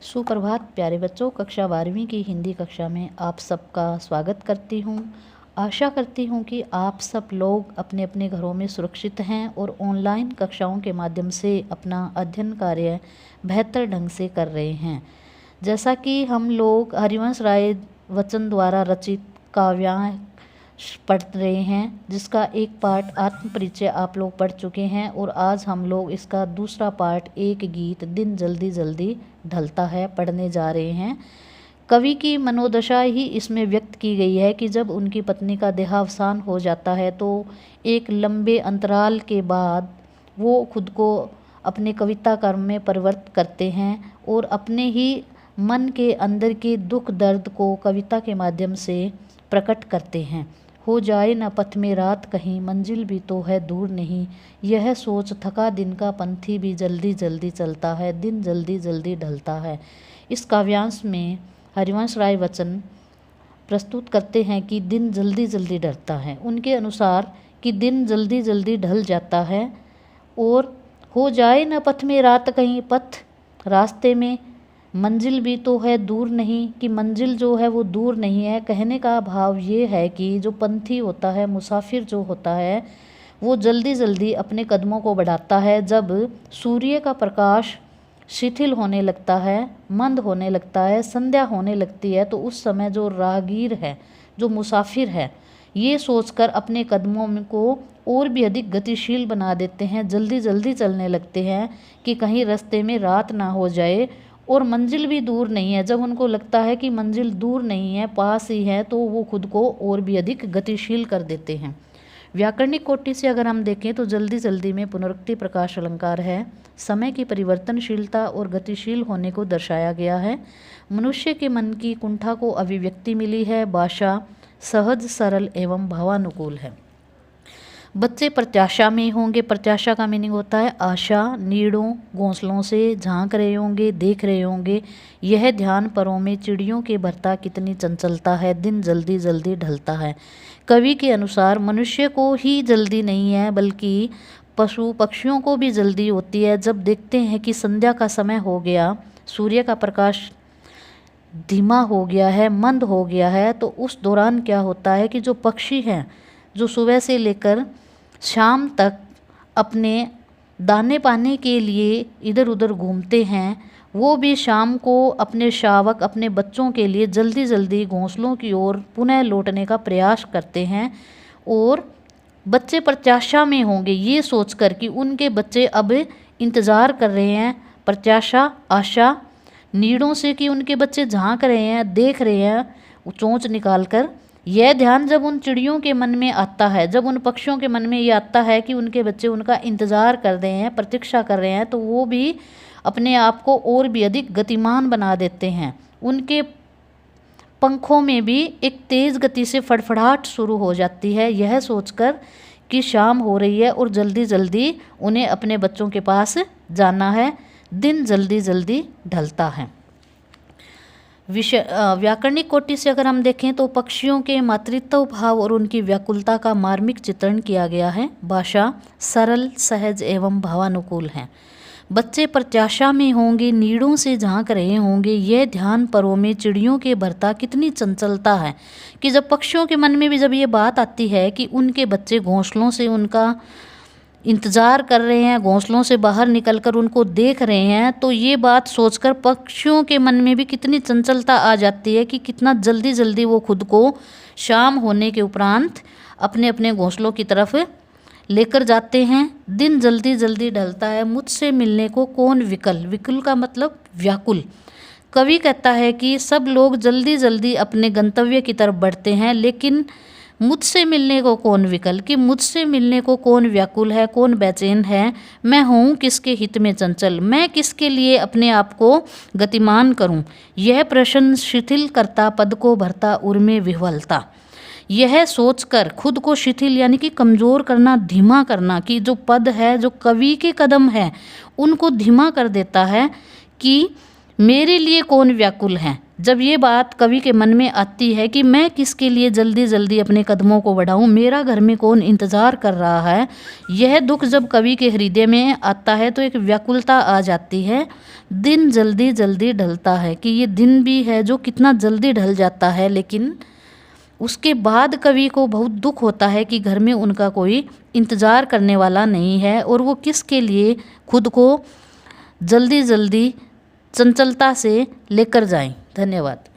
सुप्रभात प्यारे बच्चों, कक्षा 12वीं की हिंदी कक्षा में आप सबका स्वागत करती हूँ। आशा करती हूँ कि आप सब लोग अपने अपने घरों में सुरक्षित हैं और ऑनलाइन कक्षाओं के माध्यम से अपना अध्ययन कार्य बेहतर ढंग से कर रहे हैं। जैसा कि हम लोग हरिवंश राय बच्चन द्वारा रचित काव्यांश पढ़ रहे हैं, जिसका एक पार्ट आत्म परिचय आप लोग पढ़ चुके हैं और आज हम लोग इसका दूसरा पार्ट एक गीत दिन जल्दी जल्दी ढलता है पढ़ने जा रहे हैं। कवि की मनोदशा ही इसमें व्यक्त की गई है कि जब उनकी पत्नी का देहावसान हो जाता है तो एक लंबे अंतराल के बाद वो खुद को अपने कविता कर्म में परिवर्तित करते हैं और अपने ही मन के अंदर के दुख दर्द को कविता के माध्यम से प्रकट करते हैं। हो जाए न पथ में रात कहीं, मंजिल भी तो है दूर नहीं, यह सोच थका दिन का पंथी भी जल्दी जल्दी चलता है, दिन जल्दी जल्दी ढलता है। इस काव्यांश में हरिवंश राय बच्चन प्रस्तुत करते हैं कि दिन जल्दी जल्दी ढलता है। उनके अनुसार कि दिन जल्दी जल्दी ढल जाता है और हो जाए न पथ में रात कहीं, पथ रास्ते में, मंजिल भी तो है दूर नहीं, कि मंजिल जो है वो दूर नहीं है। कहने का भाव ये है कि जो पंथी होता है, मुसाफिर जो होता है, वो जल्दी जल्दी अपने कदमों को बढ़ाता है। जब सूर्य का प्रकाश शिथिल होने लगता है, मंद होने लगता है, संध्या होने लगती है, तो उस समय जो राहगीर है, जो मुसाफिर है, ये सोचकर अपने कदमों को और भी अधिक गतिशील बना देते हैं, जल्दी जल्दी चलने लगते हैं कि कहीं रास्ते में रात ना हो जाए। और मंजिल भी दूर नहीं है, जब उनको लगता है कि मंजिल दूर नहीं है, पास ही है, तो वो खुद को और भी अधिक गतिशील कर देते हैं। व्याकरणिक कोटि से अगर हम देखें तो जल्दी जल्दी में पुनरुक्ति प्रकाश अलंकार है। समय की परिवर्तनशीलता और गतिशील होने को दर्शाया गया है। मनुष्य के मन की कुंठा को अभिव्यक्ति मिली है। भाषा सहज, सरल एवं भावानुकूल है। बच्चे प्रत्याशा में होंगे। प्रत्याशा का मीनिंग होता है आशा, नीड़ों घोंसलों से झांक रहे होंगे, देख रहे होंगे। यह ध्यान परों में चिड़ियों के भरता कितनी चंचलता है, दिन जल्दी जल्दी ढलता है। कवि के अनुसार मनुष्य को ही जल्दी नहीं है, बल्कि पशु पक्षियों को भी जल्दी होती है। जब देखते हैं कि संध्या का समय हो गया, सूर्य का प्रकाश धीमा हो गया है, मंद हो गया है, तो उस दौरान क्या होता है कि जो पक्षी हैं, जो सुबह से लेकर शाम तक अपने दाने पाने के लिए इधर उधर घूमते हैं, वो भी शाम को अपने शावक, अपने बच्चों के लिए जल्दी जल्दी घोंसलों की ओर पुनः लौटने का प्रयास करते हैं। और बच्चे प्रत्याशा में होंगे ये सोचकर कि उनके बच्चे अब इंतज़ार कर रहे हैं। प्रत्याशा, आशा, नीड़ों से कि उनके बच्चे झांक रहे हैं, देख रहे हैं चोंच निकाल कर। यह ध्यान जब उन चिड़ियों के मन में आता है, जब उन पक्षियों के मन में ये आता है कि उनके बच्चे उनका इंतज़ार कर रहे हैं, प्रतीक्षा कर रहे हैं, तो वो भी अपने आप को और भी अधिक गतिमान बना देते हैं। उनके पंखों में भी एक तेज़ गति से फड़फड़ाहट शुरू हो जाती है, यह सोचकर कि शाम हो रही है और जल्दी जल्दी उन्हें अपने बच्चों के पास जाना है। दिन जल्दी जल्दी ढलता है। व्याकरणिक कोटि से अगर हम देखें तो पक्षियों के मातृत्व भाव और उनकी व्याकुलता का मार्मिक चित्रण किया गया है। भाषा सरल, सहज एवं भावानुकूल है। बच्चे प्रत्याशा में होंगे, नीड़ों से झांक रहे होंगे। यह ध्यान परों में चिड़ियों के भरता कितनी चंचलता है, कि जब पक्षियों के मन में भी जब ये बात आती है कि उनके बच्चे घोंसलों से उनका इंतज़ार कर रहे हैं, घोंसलों से बाहर निकलकर उनको देख रहे हैं, तो ये बात सोचकर पक्षियों के मन में भी कितनी चंचलता आ जाती है कि कितना जल्दी जल्दी वो खुद को शाम होने के उपरांत अपने अपने घोंसलों की तरफ लेकर जाते हैं। दिन जल्दी जल्दी ढलता है, मुझसे मिलने को कौन विकल। विकल का मतलब व्याकुल। कवि कहता है कि सब लोग जल्दी जल्दी अपने गंतव्य की तरफ बढ़ते हैं, लेकिन मुझसे मिलने को कौन विकल, कि मुझसे मिलने को कौन व्याकुल है, कौन बेचैन है। मैं हूँ किसके हित में चंचल, मैं किसके लिए अपने आप को गतिमान करूँ। यह प्रश्न शिथिल करता पद को भरता उर्मे विह्वलता। यह सोचकर खुद को शिथिल यानी कि कमज़ोर करना, धीमा करना, कि जो पद है, जो कवि के कदम है, उनको धीमा कर देता है कि मेरे लिए कौन व्याकुल है। जब ये बात कवि के मन में आती है कि मैं किसके लिए जल्दी जल्दी अपने कदमों को बढ़ाऊं, मेरा घर में कौन इंतज़ार कर रहा है, यह दुख जब कवि के हृदय में आता है तो एक व्याकुलता आ जाती है। दिन जल्दी जल्दी ढलता है, कि ये दिन भी है जो कितना जल्दी ढल जाता है, लेकिन उसके बाद कवि को बहुत दुख होता है कि घर में उनका कोई इंतज़ार करने वाला नहीं है और वो किसके लिए खुद को जल्दी जल्दी चंचलता से लेकर जाएं। धन्यवाद।